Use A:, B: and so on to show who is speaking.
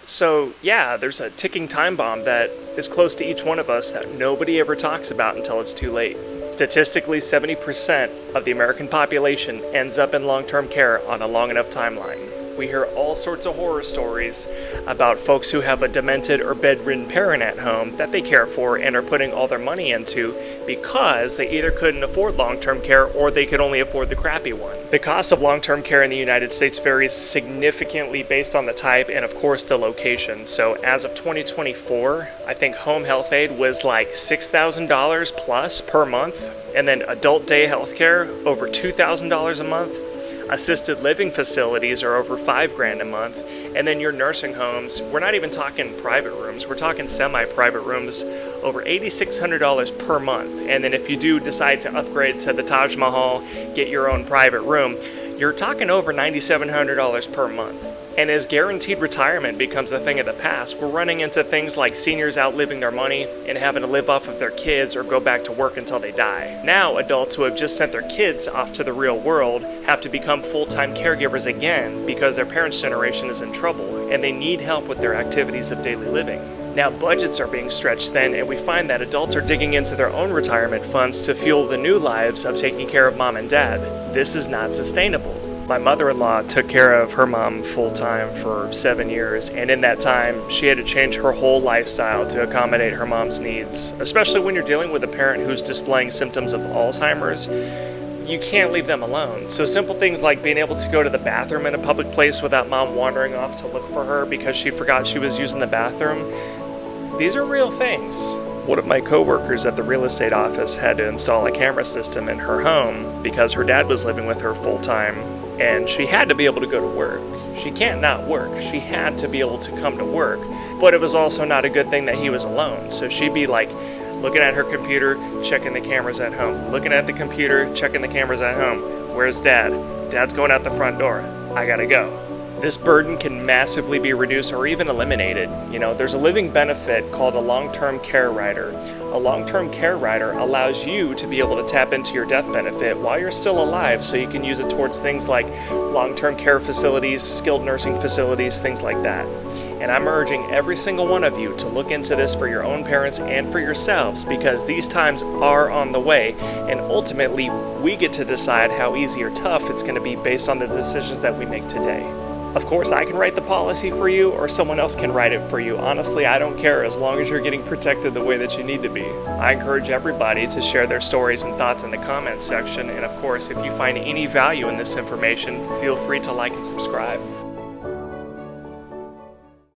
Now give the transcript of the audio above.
A: So, yeah, there's a ticking time bomb that is close to each one of us that nobody ever talks about until it's too late. Statistically, 70% of the American population ends up in long-term care on a long enough timeline. We hear all sorts of horror stories about folks who have a demented or bedridden parent at home that they care for and are putting all their money into because they either couldn't afford long-term care or they could only afford the crappy one. The cost of long-term care in the United States varies significantly based on the type and, of course, the location. So as of 2024, I think home health aid was like $6,000 plus per month, and then adult day health care over $2,000 a month. Assisted living facilities are over $5,000 a month, and then your nursing homes, we're not even talking private rooms, we're talking semi-private rooms, over $8,600 per month. And then if you do decide to upgrade to the Taj Mahal, get your own private room, you're talking over $9,700 per month. And as guaranteed retirement becomes a thing of the past, we're running into things like seniors outliving their money and having to live off of their kids or go back to work until they die. Now, adults who have just sent their kids off to the real world have to become full-time caregivers again because their parents' generation is in trouble and they need help with their activities of daily living. Now, budgets are being stretched thin, and we find that adults are digging into their own retirement funds to fuel the new lives of taking care of mom and dad. This is not sustainable. My mother-in-law took care of her mom full-time for 7 years, and in that time, she had to change her whole lifestyle to accommodate her mom's needs. Especially when you're dealing with a parent who's displaying symptoms of Alzheimer's, you can't leave them alone. So simple things like being able to go to the bathroom in a public place without mom wandering off to look for her because she forgot she was using the bathroom, these are real things. One of my coworkers at the real estate office had to install a camera system in her home because her dad was living with her full-time, and she had to be able to go to work. She can't not work. She had to be able to come to work. But it was also not a good thing that he was alone. So she'd be like looking at her computer, checking the cameras at home. Looking at the computer, checking the cameras at home. Where's Dad? Dad's going out the front door. I gotta go. This burden can massively be reduced or even eliminated. There's a living benefit called a long-term care rider. A long-term care rider allows you to be able to tap into your death benefit while you're still alive, so you can use it towards things like long-term care facilities, skilled nursing facilities, things like that. And I'm urging every single one of you to look into this for your own parents and for yourselves, because these times are on the way, and ultimately we get to decide how easy or tough it's going to be based on the decisions that we make today. Of course, I can write the policy for you, or someone else can write it for you. Honestly, I don't care, as long as you're getting protected the way that you need to be. I encourage everybody to share their stories and thoughts in the comments section, and of course, if you find any value in this information, feel free to like and subscribe.